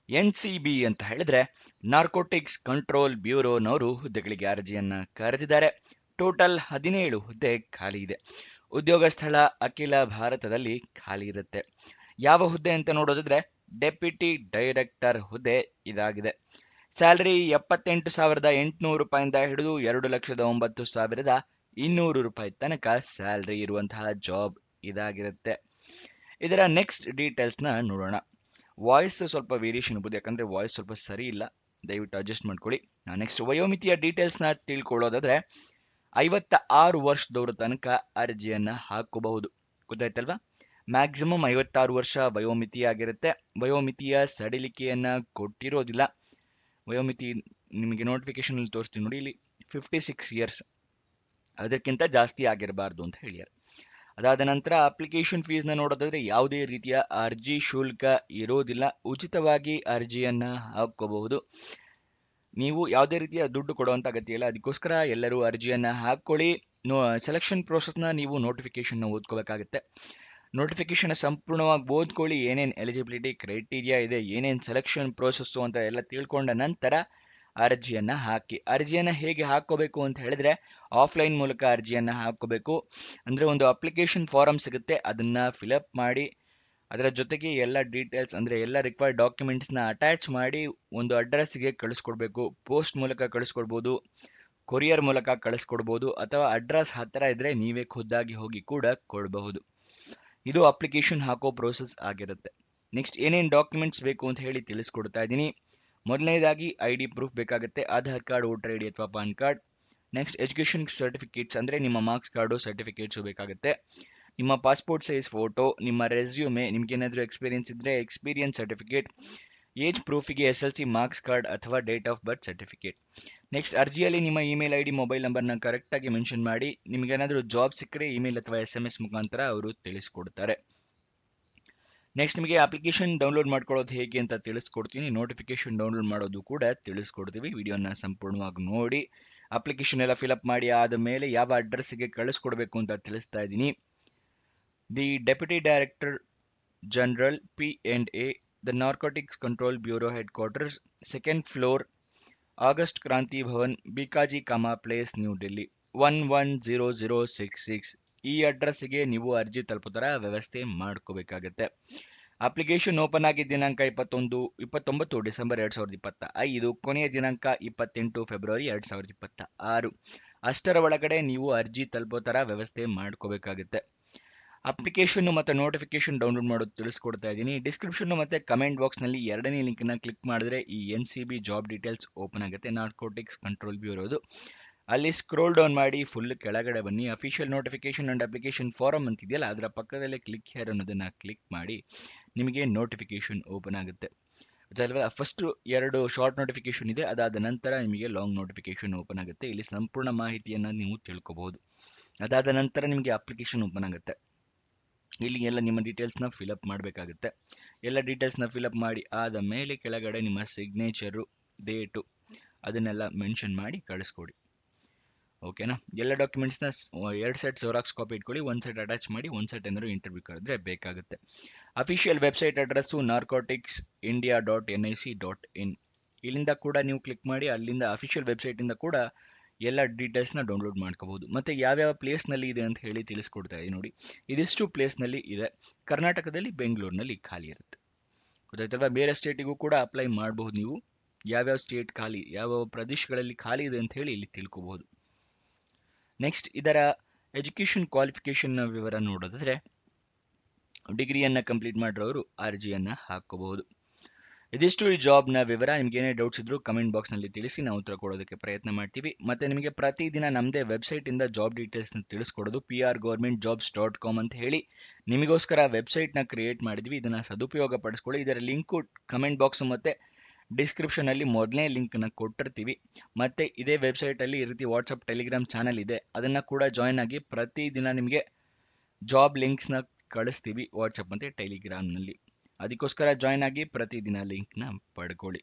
NCB ಅಂತ ಹೇಳಿದ್ರೆ narcotics control ಬ್ಯೂರೋನವರು ಹುದ್ದೆಗಳಿಗೆ ಅರ್ಜಿಯನ್ನ ಕರೆದಿದ್ದಾರೆ. ಟೋಟಲ್ 17 ಹುದ್ದೆ ಖಾಲಿ ಇದೆ. ಉದ್ಯೋಗ ಸ್ಥಳ ಅಖಿಲ ಭಾರತದಲ್ಲಿ ಖಾಲಿ ಇರುತ್ತೆ. ಯಾವ ಹುದ್ದೆ ಅಂತ ನೋಡೋದಾದ್ರೆ ಡೆಪ್ಯೂಟಿ ಡೈರೆಕ್ಟರ್ ಹುದ್ದೆ ಇದಾಗಿದೆ. ಸ್ಯಾಲರಿ 78,800 ರೂಪಾಯಿಂದ ಹಿಡಿದು 2,09,200 ರೂಪಾಯಿ ತನಕ ಸ್ಯಾಲರಿ ಇರುವಂತಹ ಜಾಬ್ ಇದಾಗಿರುತ್ತೆ. ಇದರ ನೆಕ್ಸ್ಟ್ ಡೀಟೇಲ್ಸ್ನ ನೋಡೋಣ. ವಾಯ್ಸ್ ಸ್ವಲ್ಪ ವೇರಿಯೇಷನ್ ಇರ್ಬೋದು, ಯಾಕಂದ್ರೆ ವಾಯ್ಸ್ ಸ್ವಲ್ಪ ಸರಿ ಇಲ್ಲ, ದಯವಿಟ್ಟು ಅಡ್ಜಸ್ಟ್ ಮಾಡ್ಕೊಳ್ಳಿ. ನೆಕ್ಸ್ಟ್ ವಯೋಮಿತಿಯ ಡೀಟೇಲ್ಸ್ನ ತಿಳ್ಕೊಳ್ಳೋದಾದ್ರೆ 56 ವರ್ಷದವರ ತನಕ ಅರ್ಜಿಯನ್ನ ಹಾಕೋಬಹುದು. ಗೊತ್ತಾಯ್ತಲ್ವಾ? ಮ್ಯಾಕ್ಸಿಮಮ್ 56 ವರ್ಷ ವಯೋಮಿತಿಯಾಗಿರುತ್ತೆ. ವಯೋಮಿತಿಯ ಸಡಿಲಿಕೆಯನ್ನ ಕೊಟ್ಟಿರೋದಿಲ್ಲ. ವಯೋಮಿತಿ ನಿಮಗೆ ನೋಟಿಫಿಕೇಶನ್ ಅಲ್ಲಿ ತೋರಿಸ್ತೀನಿ ನೋಡಿ, ಇಲ್ಲಿ 56 ಇಯರ್ಸ್, ಅದಕ್ಕಿಂತ ಜಾಸ್ತಿ ಆಗಿರಬಾರ್ದು ಅಂತ ಹೇಳ್ಯಾರ. ಅದಾದ ನಂತರ ಅಪ್ಲಿಕೇಶನ್ ಫೀಸ್ನ ನೋಡೋದಾದ್ರೆ ಯಾವುದೇ ರೀತಿಯ ಅರ್ಜಿ ಶುಲ್ಕ ಇರೋದಿಲ್ಲ. ಉಚಿತವಾಗಿ ಅರ್ಜಿಯನ್ನ ಹಾಕೋಬಹುದು. ನೀವು ಯಾವುದೇ ರೀತಿಯ ದುಡ್ಡು ಕೊಡುವಂತ ಅಗತ್ಯ ಇಲ್ಲ. ಅದಕ್ಕೋಸ್ಕರ ಎಲ್ಲರೂ ಅರ್ಜಿಯನ್ನ ಹಾಕೊಳ್ಳಿ. ಸೆಲೆಕ್ಷನ್ ಪ್ರೋಸೆಸ್ನ ನೀವು ನೋಟಿಫಿಕೇಶನ್ ಓದ್ಕೋಬೇಕಾಗುತ್ತೆ. ನೋಟಿಫಿಕೇಶನ್ ಸಂಪೂರ್ಣವಾಗಿ ಓದ್ಕೊಳ್ಳಿ. ಏನೇನು ಎಲಿಜಿಬಿಲಿಟಿ ಕ್ರೈಟೀರಿಯಾ ಇದೆ, ಏನೇನು ಸೆಲೆಕ್ಷನ್ ಪ್ರೋಸೆಸ್ಸು ಅಂತ ಎಲ್ಲ ತಿಳ್ಕೊಂಡ ನಂತರ ಅರ್ಜಿಯನ್ನ ಹಾಕಿ. ಅರ್ಜಿಯನ್ನ ಹೇಗೆ ಹಾಕೋಬೇಕು ಅಂತ ಹೇಳಿದ್ರೆ ಆಫ್ಲೈನ್ ಮೂಲಕ ಅರ್ಜಿಯನ್ನ ಹಾಕೋಬೇಕು. ಅಂದ್ರೆ ಒಂದು ಅಪ್ಲಿಕೇಶನ್ ಫಾರಂ ಸಿಗುತ್ತೆ, ಅದನ್ನ ಫಿಲಪ್ ಮಾಡಿ ಅದರ ಜೊತೆಗೆ ಎಲ್ಲ ಡೀಟೇಲ್ಸ್ ಅಂದ್ರೆ ಎಲ್ಲ ರಿಕ್ವೈರ್ಡ್ ಡಾಕ್ಯುಮೆಂಟ್ಸ್ನ ಅಟ್ಯಾಚ್ ಮಾಡಿ ಒಂದು ಅಡ್ರೆಸ್ಗೆ ಕಳಿಸ್ಕೊಡ್ಬೇಕು. ಪೋಸ್ಟ್ ಮೂಲಕ ಕಳಿಸ್ಕೊಡ್ಬೋದು, ಕೊರಿಯರ್ ಮೂಲಕ ಕಳಿಸ್ಕೊಡ್ಬೋದು, ಅಥವಾ ಅಡ್ರೆಸ್ ಹತ್ತಿರ ಇದ್ರೆ ನೀವೇ ಖುದ್ದಾಗಿ ಹೋಗಿ ಕೂಡ ಕೊಡಬಹುದು. ಇದು ಅಪ್ಲಿಕೇಶನ್ ಹಾಕೋ ಪ್ರೋಸೆಸ್ ಆಗಿರುತ್ತೆ. ನೆಕ್ಸ್ಟ್ ಏನೇನು ಡಾಕ್ಯುಮೆಂಟ್ಸ್ ಬೇಕು ಅಂತ ಹೇಳಿ ತಿಳಿಸ್ಕೊಡ್ತಾ ಇದ್ದೀನಿ. ಮೊದಲನೇದಾಗಿ ID ಪ್ರೂಫ್ ಬೇಕಾಗುತ್ತೆ, ಆಧಾರ್ ಕಾರ್ಡ್, ವೋಟರ್ ID ಅಥವಾ PAN card. Next education certificates ಅಂದರೆ ನಿಮ್ಮ ಮಾರ್ಕ್ಸ್ ಕಾರ್ಡು, ಸರ್ಟಿಫಿಕೇಟ್ಸು ಬೇಕಾಗುತ್ತೆ. ನಿಮ್ಮ ಪಾಸ್ಪೋರ್ಟ್ ಸೈಜ್ ಫೋಟೋ, ನಿಮ್ಮ ರೆಸ್ಯೂಮೆ, ನಿಮ್ಗೇನಾದರೂ ಎಕ್ಸ್ಪೀರಿಯನ್ಸ್ ಇದ್ದರೆ ಎಕ್ಸ್ಪೀರಿಯನ್ಸ್ ಸರ್ಟಿಫಿಕೇಟ್, ಏಜ್ ಪ್ರೂಫಿಗೆ SLC ಮಾರ್ಕ್ಸ್ ಕಾರ್ಡ್ ಅಥವಾ date of birth certificate. Next ಅರ್ಜಿಯಲ್ಲಿ ನಿಮ್ಮ ಇಮೇಲ್ ID, ಮೊಬೈಲ್ ನಂಬರ್ನ ಕರೆಕ್ಟಾಗಿ ಮೆನ್ಷನ್ ಮಾಡಿ. ನಿಮಗೇನಾದರೂ ಜಾಬ್ ಸಿಕ್ಕರೆ ಇಮೇಲ್ ಅಥವಾ SMS ಮುಖಾಂತರ ಅವರು ತಿಳಿಸ್ಕೊಡ್ತಾರೆ. ನೆಕ್ಸ್ಟ್ ನಿಮಗೆ ಅಪ್ಲಿಕೇಶನ್ ಡೌನ್ಲೋಡ್ ಮಾಡ್ಕೊಳ್ಳೋದು ಹೇಗೆ ಅಂತ ತಿಳಿಸ್ಕೊಡ್ತೀನಿ. ನೋಟಿಫಿಕೇಶನ್ ಡೌನ್ಲೋಡ್ ಮಾಡೋದು ಕೂಡ ತಿಳಿಸ್ಕೊಡ್ತೀವಿ. ವಿಡಿಯೋನ ಸಂಪೂರ್ಣವಾಗಿ ನೋಡಿ. ಅಪ್ಲಿಕೇಶನ್ ಎಲ್ಲ ಫಿಲಪ್ ಮಾಡಿ ಆದ ಮೇಲೆ ಯಾವ ಅಡ್ರೆಸ್ಗೆ ಕಳಿಸ್ಕೊಡ್ಬೇಕು ಅಂತ ತಿಳಿಸ್ತಾ ಇದ್ದೀನಿ. The deputy director general P&A, the narcotics control bureau headquarters, 2nd floor, August Kranti Bhavan, Bhikaji Cama Place, New Delhi 110066. ಈ ಅಡ್ರೆಸ್ಗೆ ನೀವು ಅರ್ಜಿ ತಲುಪೋ ಥರ ವ್ಯವಸ್ಥೆ ಮಾಡ್ಕೋಬೇಕಾಗತ್ತೆ. ಅಪ್ಲಿಕೇಶನ್ ಓಪನ್ ಆಗಿದ್ದ ದಿನಾಂಕ 29 ಡಿಸೆಂಬರ್ 2025, ಕೊನೆಯ ದಿನಾಂಕ 28 ಫೆಬ್ರವರಿ 2026. ಅಷ್ಟರ ಒಳಗಡೆ ನೀವು ಅರ್ಜಿ ತಲುಪೋ ಥರ ವ್ಯವಸ್ಥೆ ಮಾಡ್ಕೋಬೇಕಾಗುತ್ತೆ. ಅಪ್ಲಿಕೇಶನ್ ಮತ್ತು ನೋಟಿಫಿಕೇಶನ್ ಡೌನ್ಲೋಡ್ ಮಾಡೋದು ತಿಳಿಸ್ಕೊಡ್ತಾ ಇದ್ದೀನಿ. ಡಿಸ್ಕ್ರಿಪ್ಷನ್ ಮತ್ತು ಕಮೆಂಟ್ ಬಾಕ್ಸ್ನಲ್ಲಿ 2ನೇ ಲಿಂಕ್ನ ಕ್ಲಿಕ್ ಮಾಡಿದ್ರೆ ಈ NCB ಜಾಬ್ ಡೀಟೇಲ್ಸ್ ಓಪನ್ ಆಗುತ್ತೆ, ನಾರ್ಕೋಟಿಕ್ಸ್ ಕಂಟ್ರೋಲ್ ಬ್ಯೂರೋದು. ಅಲ್ಲಿ ಸ್ಕ್ರೋಲ್ ಡೌನ್ ಮಾಡಿ ಫುಲ್ ಕೆಳಗಡೆ ಬನ್ನಿ. Official notification and application form ಅಂತಿದೆಯಲ್ಲ, ಅದರ ಪಕ್ಕದಲ್ಲೇ ಕ್ಲಿಕ್ ಹೇರ್ ಅನ್ನೋದನ್ನ ಕ್ಲಿಕ್ ಮಾಡಿ ನಿಮಗೆ ನೋಟಿಫಿಕೇಶನ್ ಓಪನ್ ಆಗುತ್ತೆ. ಅದಲ್ವಾ, ಫಸ್ಟ್ 2 ಶಾರ್ಟ್ ನೋಟಿಫಿಕೇಶನ್ ಇದೆ, ಅದಾದ ನಂತರ ನಿಮಗೆ ಲಾಂಗ್ ನೋಟಿಫಿಕೇಶನ್ ಓಪನ್ ಆಗುತ್ತೆ. ಇಲ್ಲಿ ಸಂಪೂರ್ಣ ಮಾಹಿತಿಯನ್ನು ನೀವು ತಿಳ್ಕೋಬಹುದು. ಅದಾದ ನಂತರ ನಿಮಗೆ ಅಪ್ಲಿಕೇಶನ್ ಓಪನ್ ಆಗುತ್ತೆ. ಇಲ್ಲಿ ಎಲ್ಲ ನಿಮ್ಮ ಡೀಟೇಲ್ಸ್ನ ಫಿಲಪ್ ಮಾಡಬೇಕಾಗುತ್ತೆ. ಎಲ್ಲ ಡೀಟೇಲ್ಸ್ನ ಫಿಲಪ್ ಮಾಡಿ ಆದ ಮೇಲೆ ಕೆಳಗಡೆ ನಿಮ್ಮ ಸಿಗ್ನೇಚರು, ಡೇಟು ಅದನ್ನೆಲ್ಲ ಮೆನ್ಷನ್ ಮಾಡಿ ಕಳಿಸ್ಕೊಡಿ. ಓಕೆನಾ? ಎಲ್ಲ ಡಾಕ್ಯುಮೆಂಟ್ಸ್ನ 2 ಸೆಟ್ ಜೆರಾಕ್ಸ್ ಕಾಪಿ ಇಟ್ಕೊಳ್ಳಿ. 1 ಸೆಟ್ ಅಟ್ಯಾಚ್ ಮಾಡಿ, 1 ಸೆಟ್ ಏನಾದ್ರು ಇಂಟರ್ವ್ಯೂ ಕರೆದ್ರೆ ಬೇಕಾಗುತ್ತೆ. Official website address narcoticsindia.nic.in. ಇಲ್ಲಿಂದ ಕೂಡ ನೀವು ಕ್ಲಿಕ್ ಮಾಡಿ ಅಲ್ಲಿಂದ ಅಫಿಷಿಯಲ್ ವೆಬ್ಸೈಟಿಂದ ಕೂಡ ಎಲ್ಲ ಡೀಟೇಲ್ಸ್ನ ಡೌನ್ಲೋಡ್ ಮಾಡ್ಕೋಬಹುದು. ಮತ್ತು ಯಾವ್ಯಾವ ಪ್ಲೇಸ್ನಲ್ಲಿ ಇದೆ ಅಂತ ಹೇಳಿ ತಿಳಿಸ್ಕೊಡ್ತಾ ಇದ್ದೀನಿ ನೋಡಿ. ಇದಿಷ್ಟು ಪ್ಲೇಸ್ನಲ್ಲಿ ಇದೆ. ಕರ್ನಾಟಕದಲ್ಲಿ ಬೆಂಗಳೂರಿನಲ್ಲಿ ಖಾಲಿ ಇರುತ್ತೆ. ಗೊತ್ತಾಯ್ತಲ್ವಾ? ಬೇರೆ ಸ್ಟೇಟಿಗೂ ಕೂಡ ಅಪ್ಲೈ ಮಾಡಬಹುದು. ನೀವು ಯಾವ್ಯಾವ ಸ್ಟೇಟ್ ಖಾಲಿ, ಯಾವ ಪ್ರದೇಶಗಳಲ್ಲಿ ಖಾಲಿ ಇದೆ ಅಂತ ಹೇಳಿ ಇಲ್ಲಿ ತಿಳ್ಕೋಬಹುದು. ನೆಕ್ಸ್ಟ್ ಇದರ ಎಜುಕೇಷನ್ ಕ್ವಾಲಿಫಿಕೇಷನ್ನ ವಿವರ ನೋಡೋದಾದ್ರೆ ಡಿಗ್ರಿಯನ್ನು ಕಂಪ್ಲೀಟ್ ಮಾಡಿರೋರು ಅರ್ಜಿಯನ್ನು ಹಾಕೋಬಹುದು. ಇದಿಷ್ಟು ಈ ಜಾಬ್ನ ವಿವರ. ನಿಮ್ಗೆ ಏನೇ ಡೌಟ್ಸ್ ಇದ್ರೂ ಕಮೆಂಟ್ ಬಾಕ್ಸ್ನಲ್ಲಿ ತಿಳಿಸಿ, ನಾವು ಉತ್ತರ ಕೊಡೋದಕ್ಕೆ ಪ್ರಯತ್ನ ಮಾಡ್ತೀವಿ. ಮತ್ತು ನಿಮಗೆ ಪ್ರತಿದಿನ ನಮ್ಮದೇ ವೆಬ್ಸೈಟಿಂದ ಜಾಬ್ ಡೀಟೇಲ್ಸ್ನ ತಿಳಿಸ್ಕೊಡೋದು prgovernmentjobs.com ಅಂತ ಹೇಳಿ ನಿಮಗೋಸ್ಕರ ವೆಬ್ಸೈಟ್ನ ಕ್ರಿಯೇಟ್ ಮಾಡಿದ್ವಿ. ಇದನ್ನು ಸದುಪಯೋಗ ಪಡಿಸ್ಕೊಳ್ಳಿ. ಇದರ ಲಿಂಕು ಕಮೆಂಟ್ ಬಾಕ್ಸ್ ಮತ್ತು ಡಿಸ್ಕ್ರಿಪ್ಷನಲ್ಲಿ ಮೊದಲನೇ ಲಿಂಕ್ನ ಕೊಟ್ಟಿರ್ತೀವಿ. ಮತ್ತು ಇದೇ ವೆಬ್ಸೈಟಲ್ಲಿ ಈ ರೀತಿ ವಾಟ್ಸಪ್, ಟೆಲಿಗ್ರಾಮ್ ಚಾನಲ್ ಇದೆ, ಅದನ್ನು ಕೂಡ ಜಾಯ್ನ್ ಆಗಿ ಪ್ರತಿದಿನ ನಿಮಗೆ ಜಾಬ್ ಲಿಂಕ್ಸ್ನ ಕಳಿಸ್ತೀವಿ ವಾಟ್ಸಪ್ ಮತ್ತು ಟೆಲಿಗ್ರಾಮ್ನಲ್ಲಿ. ಅದಕ್ಕೋಸ್ಕರ ಜಾಯ್ನ್ ಆಗಿ ಪ್ರತಿದಿನ ಲಿಂಕ್ನ ಪಡ್ಕೊಳ್ಳಿ.